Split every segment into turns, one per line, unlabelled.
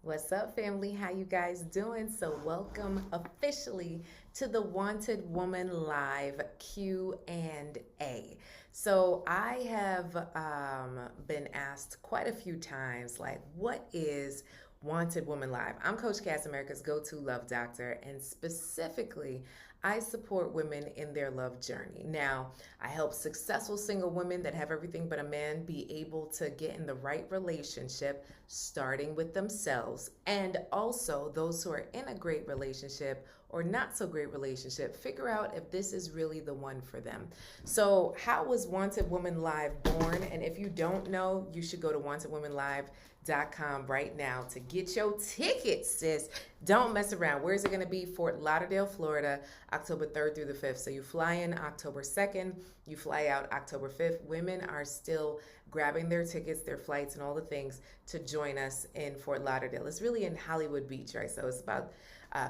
What's up, family? How you guys doing? So, welcome officially to the Wanted Woman Live Q&A. So, I have been asked quite a few times, like, what is Wanted Woman Live? I'm Coach Cass, America's go-to love doctor, and specifically, I support women in their love journey. Now, I help successful single women that have everything but a man be able to get in the right relationship, starting with themselves, and also those who are in a great relationship or not so great relationship, figure out if this is really the one for them. So, how was Wanted Woman Live born? And if you don't know, you should go to wantedwomanlive.com right now to get your tickets, sis. Don't mess around. Where is it going to be? Fort Lauderdale, Florida, October 3rd through the 5th. So you fly in October 2nd, you fly out October 5th. Women are still grabbing their tickets, their flights, and all the things to join us in Fort Lauderdale. It's really in Hollywood Beach, right? So it's about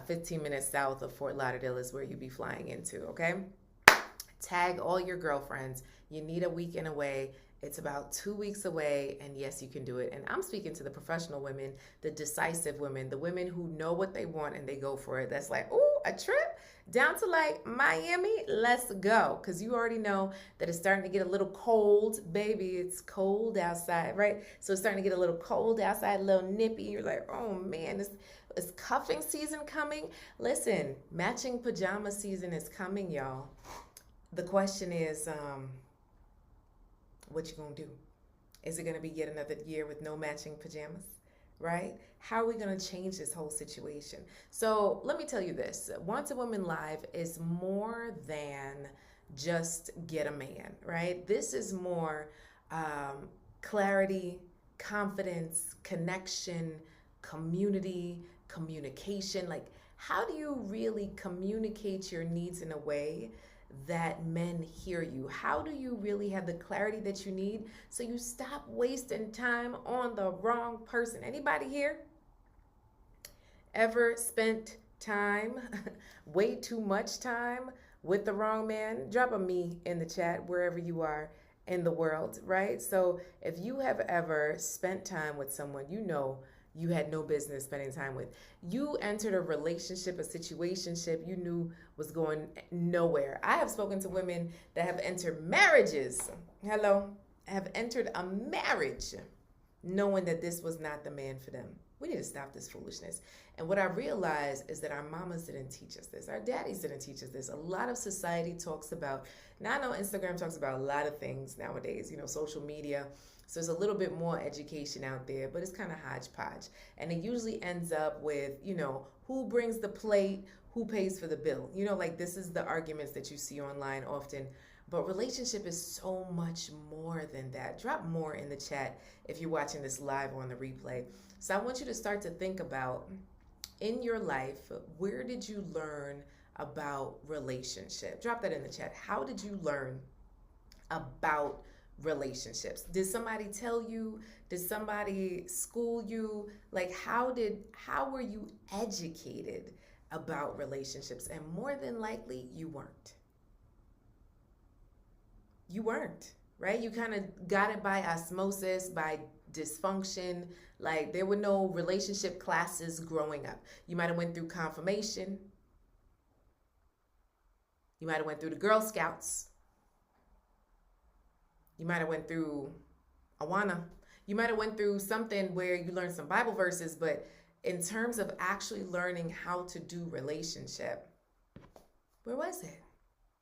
15 minutes south of Fort Lauderdale is where you'll be flying into, okay? Tag all your girlfriends. You need a weekend away. It's about 2 weeks away, and yes, you can do it. And I'm speaking to the professional women, the decisive women, the women who know what they want and they go for it. That's like, ooh, a trip down to like Miami, let's go. Because you already know that it's starting to get a little cold. Baby, it's cold outside, right? So it's starting to get a little cold outside, a little nippy. You're like, oh man, is cuffing season coming? Listen, matching pajama season is coming, y'all. The question is, what you gonna do? Is it gonna be yet another year with no matching pajamas? Right? How are we gonna change this whole situation? So let me tell you this: Wanted Woman Live is more than just get a man. Right? This is more clarity, confidence, connection, community, communication. Like, how do you really communicate your needs in a way that men hear you? How do you really have the clarity that you need so you stop wasting time on the wrong person? Anybody here ever spent time, way too much time with the wrong man? Drop a me in the chat wherever you are in the world, right? So if you have ever spent time with someone you know you had no business spending time with, you entered a relationship, a situationship you knew was going nowhere. I have spoken to women that have entered marriages, hello, have entered a marriage knowing that this was not the man for them. We need to stop this foolishness. And what I realized is that our mamas didn't teach us this. Our daddies didn't teach us this. A lot of society talks about, now I know Instagram talks about a lot of things nowadays, social media. So there's a little bit more education out there, but it's kind of hodgepodge. And it usually ends up with, who brings the plate, who pays for the bill. Like this is the arguments that you see online often. But relationship is so much more than that. Drop more in the chat if you're watching this live or on the replay. So I want you to start to think about, in your life, where did you learn about relationship? Drop that in the chat. How did you learn about relationships? Did somebody tell you? Did somebody school you? Like, how were you educated about relationships? And more than likely, you weren't. You weren't, right? You kind of got it by osmosis, by dysfunction. Like, there were no relationship classes growing up. You might have went through confirmation. You might have went through the Girl Scouts. You might have went through Awana. You might have went through something where you learned some Bible verses, but in terms of actually learning how to do relationship, where was it?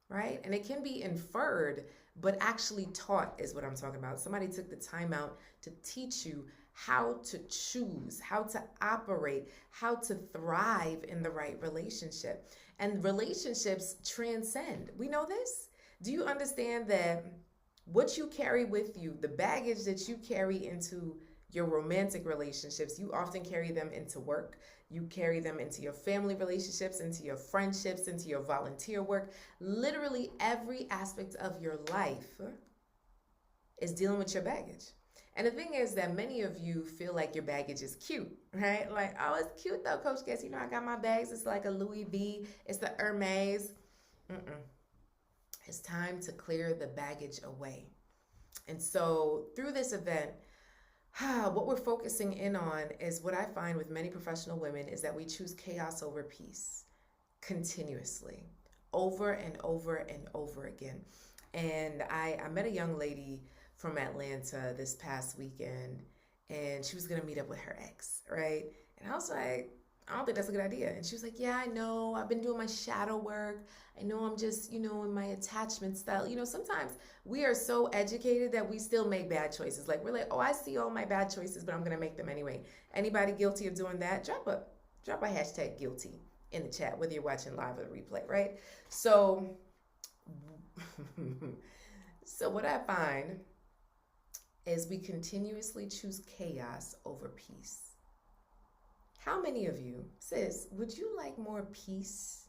Right? And it can be inferred, but actually taught is what I'm talking about. Somebody took the time out to teach you how to choose, how to operate, how to thrive in the right relationship. And relationships transcend. We know this. Do you understand that what you carry with you, the baggage that you carry into your romantic relationships, you often carry them into work. You carry them into your family relationships, into your friendships, into your volunteer work. Literally every aspect of your life is dealing with your baggage. And the thing is that many of you feel like your baggage is cute, right? Like, oh, it's cute though, Coach Guess. I got my bags. It's like a Louis V. It's the Hermes. It's time to clear the baggage away. And so through this event, What we're focusing in on is what I find with many professional women is that we choose chaos over peace continuously, over and over and over again. And I met a young lady from Atlanta this past weekend, and she was gonna meet up with her ex, right? And I was like, I don't think that's a good idea. And she was like, yeah, I know. I've been doing my shadow work. I know I'm just, in my attachment style. Sometimes we are so educated that we still make bad choices. Like we're like, oh, I see all my bad choices, but I'm gonna make them anyway. Anybody guilty of doing that? Drop a hashtag guilty in the chat, whether you're watching live or the replay, right? So, so what I find is we continuously choose chaos over peace. How many of you, sis, would you like more peace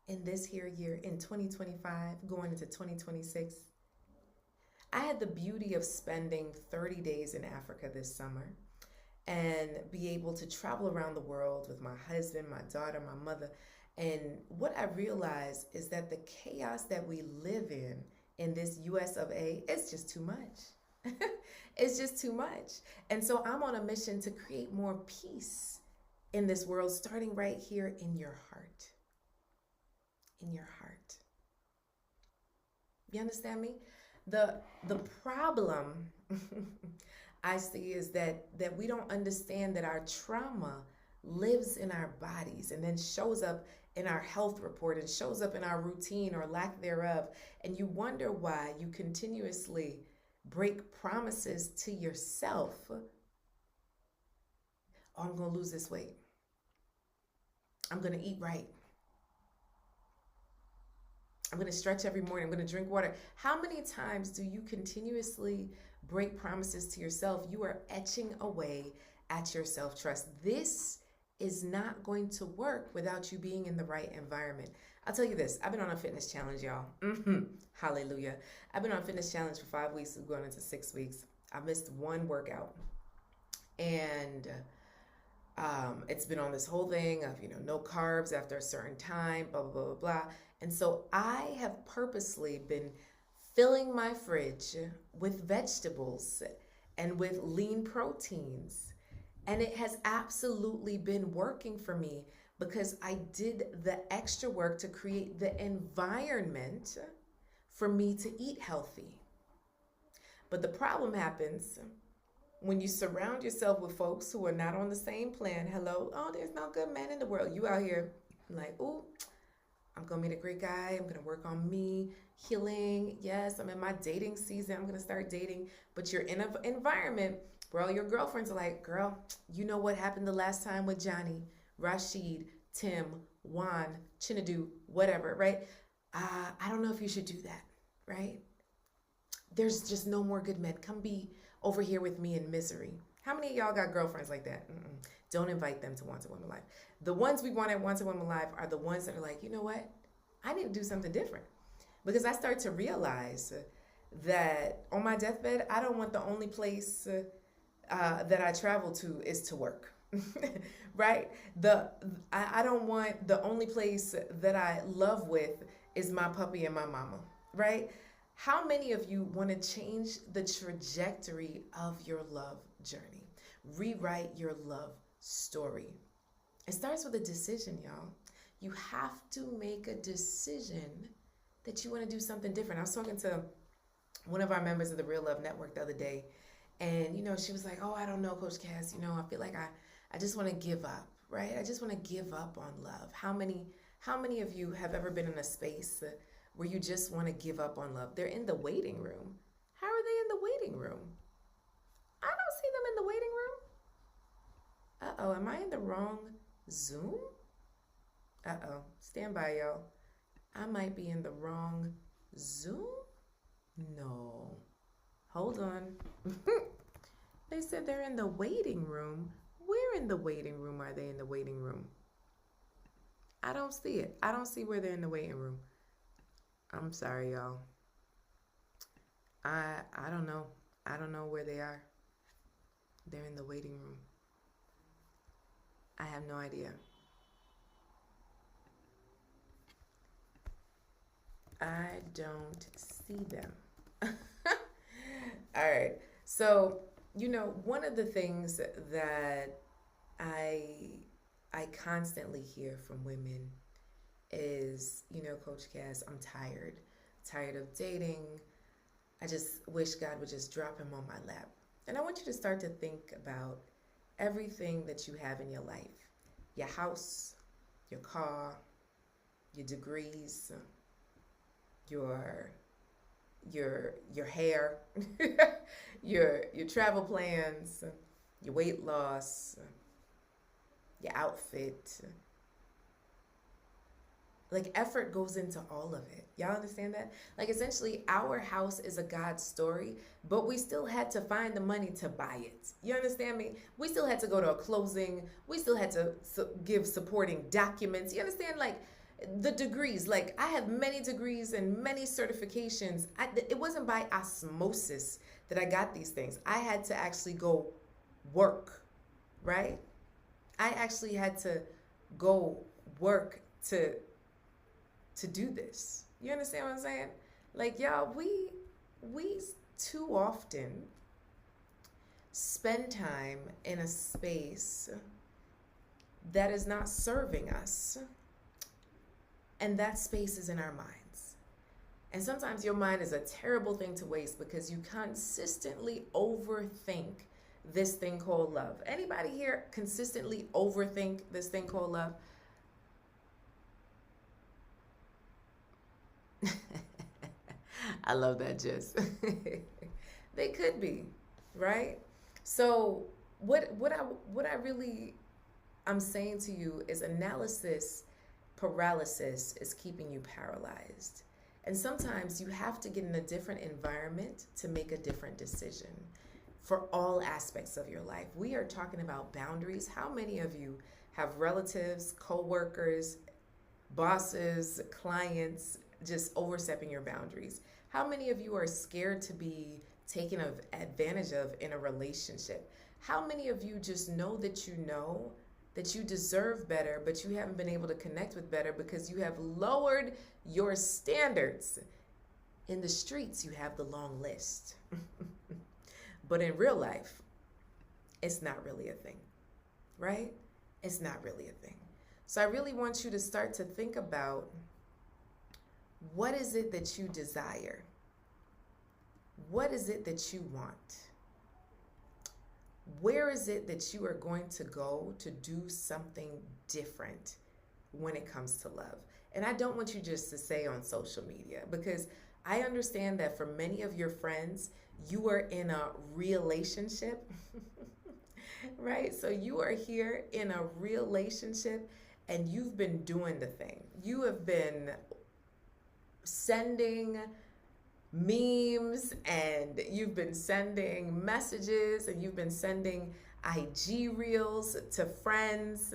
in this here year, in 2025, going into 2026? I had the beauty of spending 30 days in Africa this summer and be able to travel around the world with my husband, my daughter, my mother. And what I realized is that the chaos that we live in this US of A, it's just too much. It's just too much. And so I'm on a mission to create more peace in this world, starting right here in your heart. In your heart. You understand me? The problem I see is that we don't understand that our trauma lives in our bodies and then shows up in our health report and shows up in our routine or lack thereof. And you wonder why you continuously break promises to yourself. Oh, I'm going to lose this weight. I'm going to eat right. I'm going to stretch every morning. I'm going to drink water. How many times do you continuously break promises to yourself? You are etching away at your self-trust. This is not going to work without you being in the right environment. I'll tell you this. I've been on a fitness challenge, y'all. Hallelujah. I've been on a fitness challenge for 5 weeks, going into 6 weeks. I missed one workout. And it's been on this whole thing of, no carbs after a certain time, blah, blah, blah, blah, blah. And so I have purposely been filling my fridge with vegetables and with lean proteins. And it has absolutely been working for me because I did the extra work to create the environment for me to eat healthy. But the problem happens when you surround yourself with folks who are not on the same plan. Hello, oh, there's no good man in the world. You out here like, oh, I'm going to meet a great guy. I'm going to work on me, healing. Yes, I'm in my dating season. I'm going to start dating. But you're in an environment where all your girlfriends are like, girl, you know what happened the last time with Johnny, Rashid, Tim, Juan, Chinadu, whatever, right? I don't know if you should do that, right? There's just no more good men. Come be over here with me in misery. How many of y'all got girlfriends like that? Don't invite them to Wanted Women Live. The ones we want at Wanted Women Live are the ones that are like, you know what? I need to do something different. Because I start to realize that on my deathbed, I don't want the only place that I travel to is to work. Right? I don't want the only place that I love with is my puppy and my mama. Right? How many of you want to change the trajectory of your love journey? Rewrite your love story. It starts with a decision, y'all. You have to make a decision that you want to do something different. I was talking to one of our members of the Real Love Network the other day, and she was like, oh, I don't know, Coach Cass, I feel like I just want to give up, right? I just want to give up on love. How many of you have ever been in a space where you just want to give up on love? They're in the waiting room. How are they in the waiting room? I don't see them in the waiting room. Uh-oh, am I in the wrong Zoom? Uh-oh, stand by, y'all. I might be in the wrong Zoom? No. Hold on. They said they're in the waiting room. Where in the waiting room are they in the waiting room? I don't see it. I don't see where they're in the waiting room. I'm sorry, y'all. I don't know. I don't know where they are. They're in the waiting room. I have no idea. I don't see them. All right. So One of the things that I I constantly hear from women is, Coach Cass, I'm tired. Tired of dating. I just wish God would just drop him on my lap. And I want you to start to think about everything that you have in your life. Your house, your car, your degrees, your your hair, your travel plans, your weight loss, your outfit. Like effort goes into all of it. Y'all understand that? Like essentially our house is a God story, but we still had to find the money to buy it. You understand me? We still had to go to a closing. We still had to give supporting documents. You understand? Like the degrees. Like I have many degrees and many certifications. It wasn't by osmosis that I got these things. I had to actually go work, right? I actually had to go work to do this. You understand what I'm saying? Like y'all, we too often spend time in a space that is not serving us, and that space is in our minds. And sometimes your mind is a terrible thing to waste because you consistently overthink this thing called love. Anybody here consistently overthink this thing called love? I love that gist. They could be, right? So what I really I'm saying to you is analysis paralysis is keeping you paralyzed. And sometimes you have to get in a different environment to make a different decision for all aspects of your life. We are talking about boundaries. How many of you have relatives, co-workers, bosses, clients just overstepping your boundaries? How many of you are scared to be taken advantage of in a relationship? How many of you just know that you deserve better, but you haven't been able to connect with better because you have lowered your standards? In the streets, you have the long list. But in real life, it's not really a thing, right? It's not really a thing. So I really want you to start to think about, what is it that you desire? What is it that you want? Where is it that you are going to go to do something different when it comes to love? And I don't want you just to say on social media, because I understand that for many of your friends, you are in a relationship, right? So you are here in a relationship and you've been doing the thing. You have been sending memes and you've been sending messages and you've been sending IG reels to friends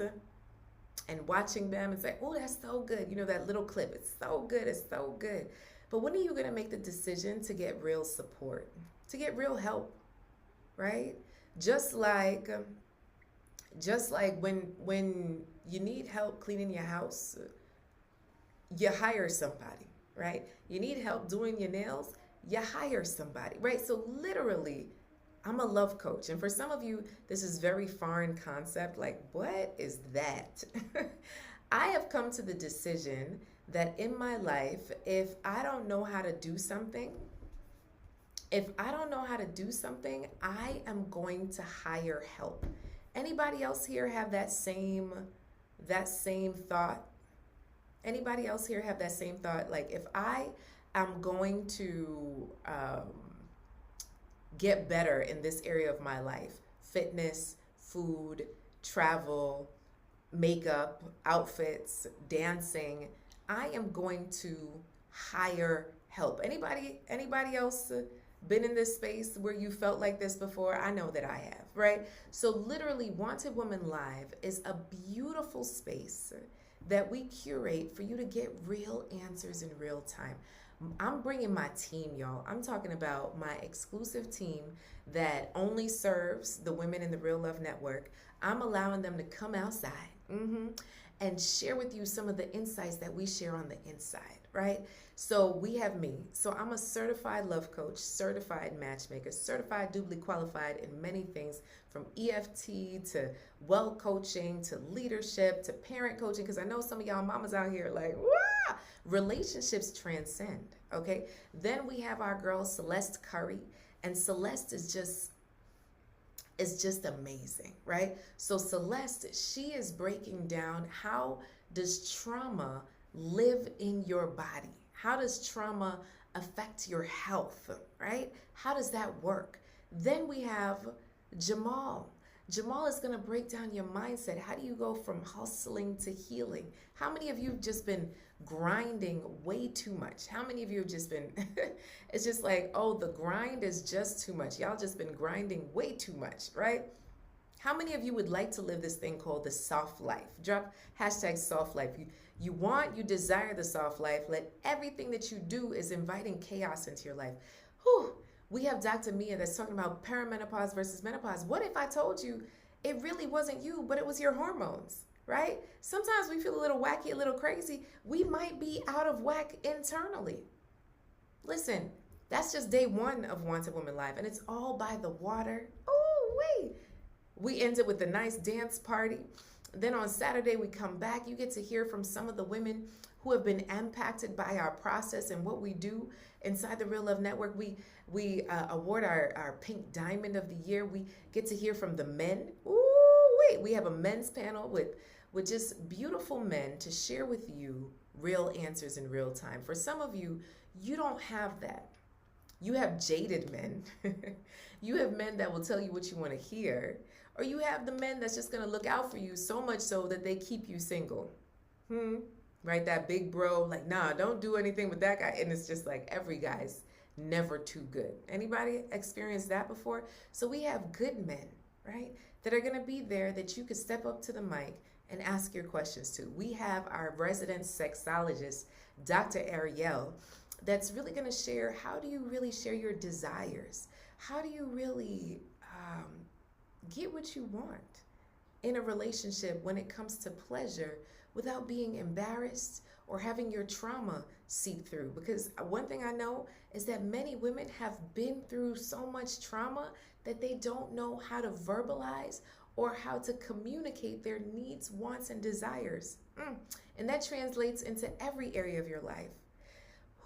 and watching them and say, oh, that's so good. That little clip, it's so good, it's so good. But when are you going to make the decision to get real support, to get real help, right? Just like when you need help cleaning your house, you hire somebody, right? You need help doing your nails, you hire somebody, right? So literally, I'm a love coach. And for some of you, this is very foreign concept. Like, what is that? I have come to the decision that in my life, if I don't know how to do something, I am going to hire help. Anybody else here have that same thought? Anybody else here have that same thought? Like, if I am going to get better in this area of my life, fitness, food, travel, makeup, outfits, dancing, I am going to hire help. Anybody else been in this space where you felt like this before? I know that I have, right? So literally, Wanted Woman Live is a beautiful space that we curate for you to get real answers in real time. I'm bringing my team, y'all. I'm talking about my exclusive team that only serves the women in the Real Love Network. I'm allowing them to come outside and share with you some of the insights that we share on the inside, right? So we have me. So I'm a certified love coach, certified matchmaker, certified doubly qualified in many things, from EFT to well coaching to leadership to parent coaching. Because I know some of y'all mamas out here like, wow, relationships transcend. Okay. Then we have our girl Celeste Curry, and Celeste is just amazing, right? So Celeste, she is breaking down, how does trauma live in your body? How does trauma affect your health, right? How does that work? Then we have Jamal. Jamal is going to break down your mindset. How do you go from hustling to healing? How many of you have just been grinding way too much? How many of you have just been, it's just like, oh, the grind is just too much. Y'all just been grinding way too much, right? How many of you would like to live this thing called the soft life? Drop hashtag soft life. You desire the soft life. Let everything that you do is inviting chaos into your life. Whew. We have Dr. Mia that's talking about perimenopause versus menopause. What if I told you it really wasn't you, but it was your hormones, right? Sometimes we feel a little wacky, a little crazy. We might be out of whack internally. Listen, that's just day one of Wanted Woman Live, and it's all by the water. Oh, wait. We ended with a nice dance party. Then on Saturday, we come back. You get to hear from some of the women who have been impacted by our process and what we do inside the Real Love Network. We award our Pink Diamond of the Year. We get to hear from the men. Ooh, wait, we have a men's panel with just beautiful men to share with you real answers in real time. For some of you, you don't have that. You have jaded men. You have men that will tell you what you want to hear. Or you have the men that's just going to look out for you so much so that they keep you single. Right? That big bro, like, nah, don't do anything with that guy. And it's just like every guy's never too good. Anybody experienced that before? So we have good men, right, that are going to be there that you could step up to the mic and ask your questions to. We have our resident sexologist, Dr. Ariel, that's really going to share, how do you really share your desires? How do you really get what you want in a relationship when it comes to pleasure without being embarrassed or having your trauma seep through? Because one thing I know is that many women have been through so much trauma that they don't know how to verbalize or how to communicate their needs, wants, and desires. And that translates into every area of your life.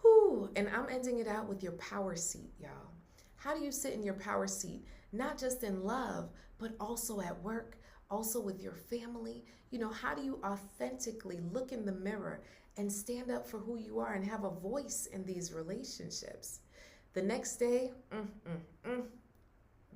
Whew. And I'm ending it out with your power seat, y'all. How do you sit in your power seat, not just in love, but also at work, also with your family? You know, how do you authentically look in the mirror and stand up for who you are and have a voice in these relationships? The next day,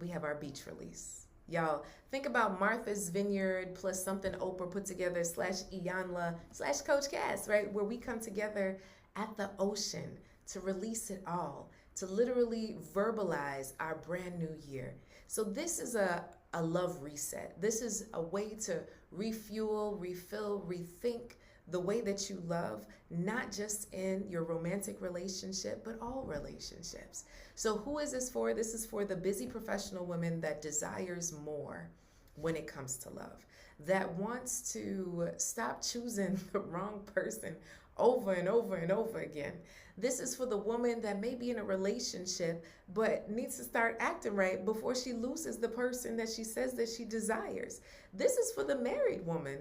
we have our beach release. Y'all, think about Martha's Vineyard plus something Oprah put together / Iyanla / Coach Cass, right? Where we come together at the ocean to release it all, to literally verbalize our brand new year. So this is a love reset. This is a way to refuel, refill, rethink the way that you love, not just in your romantic relationship, but all relationships. So who is this for? This is for the busy professional woman that desires more when it comes to love, that wants to stop choosing the wrong person over and over and over again. This is for the woman that may be in a relationship but needs to start acting right before she loses the person that she says that she desires. This is for the married woman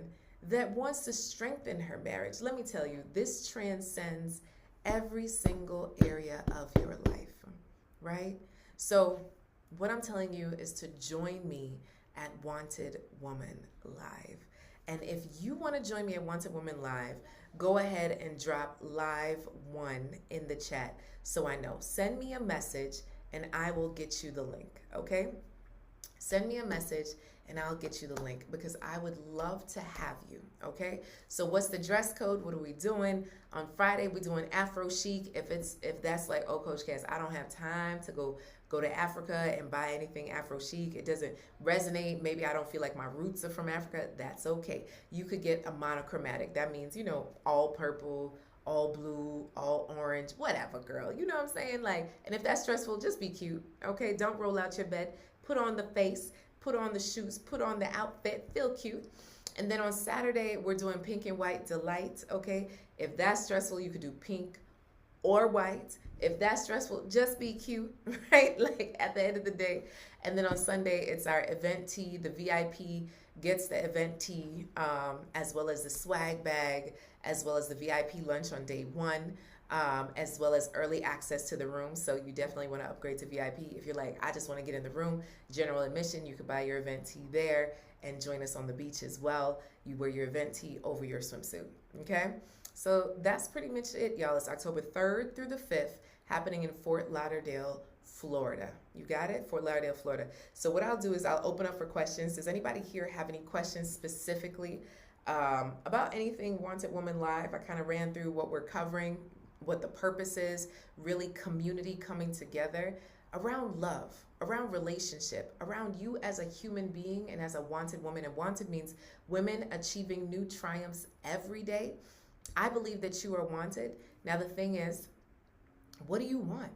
that wants to strengthen her marriage. Let me tell you, this transcends every single area of your life, right? So what I'm telling you is to join me at Wanted Woman Live. And if you want to join me at Wanted Woman Live, go ahead and drop live 1 in the chat so I know. Send me a message and I will get you the link, okay? Send me a message and I'll get you the link because I would love to have you, okay? So what's the dress code? What are we doing? On Friday, we're doing Afro chic. If that's like, oh, Coach Cass, I don't have time to go to Africa and buy anything Afro chic. It doesn't resonate. Maybe I don't feel like my roots are from Africa. That's okay. You could get a monochromatic. That means, you know, all purple, all blue, all orange, whatever, girl. You know what I'm saying? Like, and if that's stressful, just be cute, okay? Don't roll out your bed. Put on the face, put on the shoes, put on the outfit, feel cute. And then on Saturday, we're doing pink and white delight, okay? If that's stressful, you could do pink or white. If that's stressful, just be cute, right? Like at the end of the day. And then on Sunday, it's our event tee. The VIP gets the event tee, as well as the swag bag, as well as the VIP lunch on day one, as well as early access to the room. So you definitely want to upgrade to VIP. If you're like, I just want to get in the room, general admission, you could buy your event tee there and join us on the beach as well. You wear your event tee over your swimsuit, okay? So that's pretty much it, y'all. It's October 3rd through the 5th, happening in Fort Lauderdale, Florida. You got it? Fort Lauderdale, Florida. So what I'll do is I'll open up for questions. Does anybody here have any questions specifically about anything Wanted Woman Live? I kind of ran through what we're covering, what the purpose is, really community coming together around love, around relationship, around you as a human being and as a wanted woman. And wanted means women achieving new triumphs every day. I believe that you are wanted. Now, the thing is, what do you want,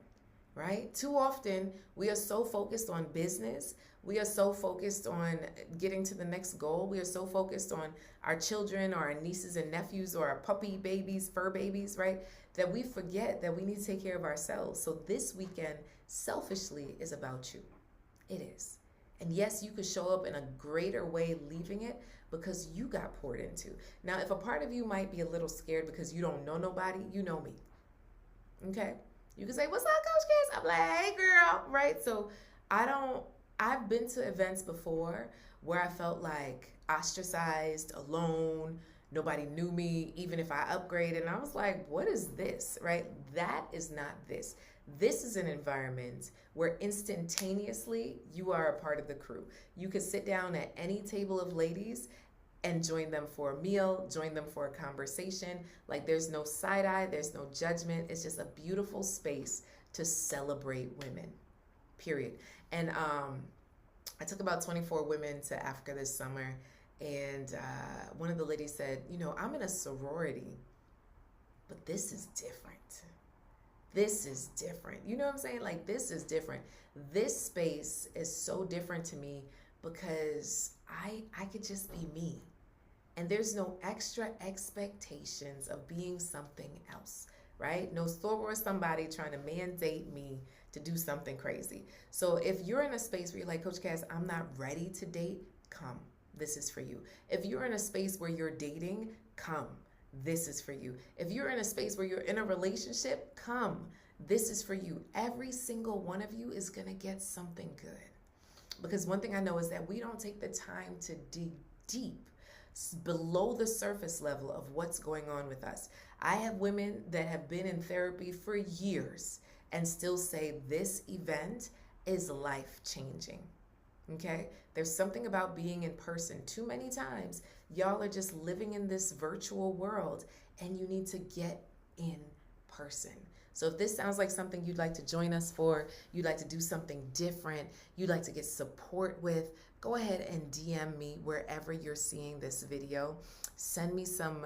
right? Too often, we are so focused on business. We are so focused on getting to the next goal. We are so focused on our children or our nieces and nephews or our puppy babies, fur babies, right? That we forget that we need to take care of ourselves. So this weekend, selfishly, is about you. It is. And yes, you could show up in a greater way leaving it because you got poured into. Now, if a part of you might be a little scared because you don't know nobody, you know me. Okay? You can say, what's up, Coach Cass? I'm like, hey, girl, right? So I've been to events before where I felt like ostracized, alone, nobody knew me, even if I upgraded. And I was like, what is this, right? That is not this. This is an environment where instantaneously you are a part of the crew. You could sit down at any table of ladies and join them for a meal, join them for a conversation. Like there's no side eye, there's no judgment. It's just a beautiful space to celebrate women, period. And I took about 24 women to Africa this summer. And one of the ladies said, you know, I'm in a sorority, but this is different. This is different. You know what I'm saying? Like, this is different. This space is so different to me because I could just be me. And there's no extra expectations of being something else, right? No Thor or somebody trying to mandate me to do something crazy. So if you're in a space where you're like, Coach Cass, I'm not ready to date, come. This is for you. If you're in a space where you're dating, come. This is for you. If you're in a space where you're in a relationship, come. This is for you. Every single one of you is going to get something good. Because one thing I know is that we don't take the time to dig deep below the surface level of what's going on with us. I have women that have been in therapy for years and still say this event is life-changing. Okay? There's something about being in person. Too many times, y'all are just living in this virtual world and you need to get in person. So if this sounds like something you'd like to join us for, you'd like to do something different, you'd like to get support with, go ahead and DM me wherever you're seeing this video. Send me some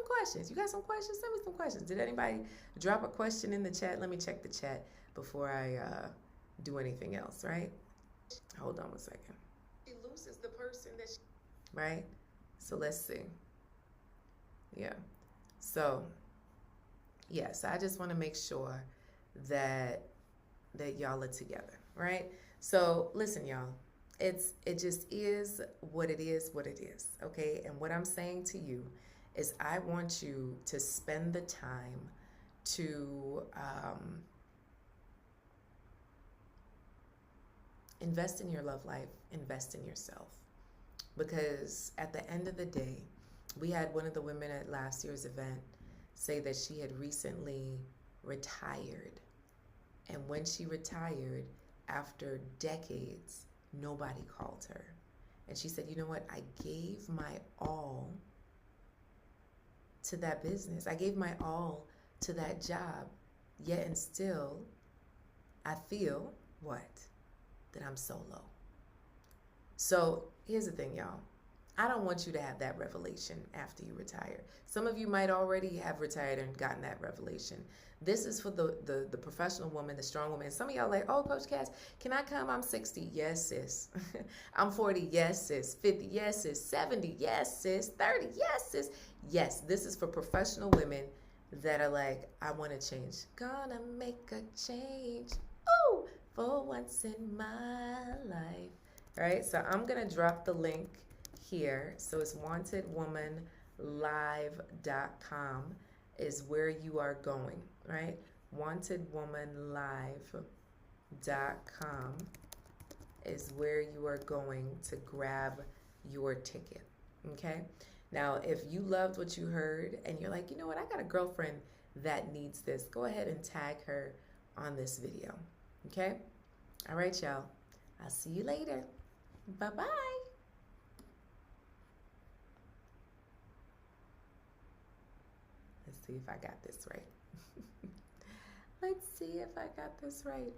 questions. You got some questions? Send me some questions. Did anybody drop a question in the chat? Let me check the chat before I do anything else, right? Hold on one second. She loses the person that she, right? So let's see. Yeah. So, yes, I just want to make sure that y'all are together, right? So, listen, y'all. It just is what it is, okay? And what I'm saying to you is I want you to spend the time to invest in your love life, invest in yourself. Because at the end of the day, we had one of the women at last year's event say that she had recently retired. And when she retired, after decades, nobody called her. And she said, you know what? I gave my all to that business. I gave my all to that job. Yet and still, I feel what? That I'm so low. So here's the thing, y'all. I don't want you to have that revelation after you retire. Some of you might already have retired and gotten that revelation. This is for the professional woman, the strong woman. Some of y'all like, oh, Coach Cass, can I come? I'm 60. Yes, sis. I'm 40. Yes, sis. 50. Yes, sis. 70. Yes, sis. 30. Yes, sis. Yes, this is for professional women that are like, I want to change. Gonna make a change. Oh, for once in my life. All right, so I'm going to drop the link here. So it's wantedwomanlive.com is where you are going, right? Wantedwomanlive.com is where you are going to grab your ticket, okay? Now, if you loved what you heard and you're like, you know what, I got a girlfriend that needs this, go ahead and tag her on this video, okay? All right, y'all. I'll see you later. Bye-bye. Let's see if I got this right. Let's see if I got this right.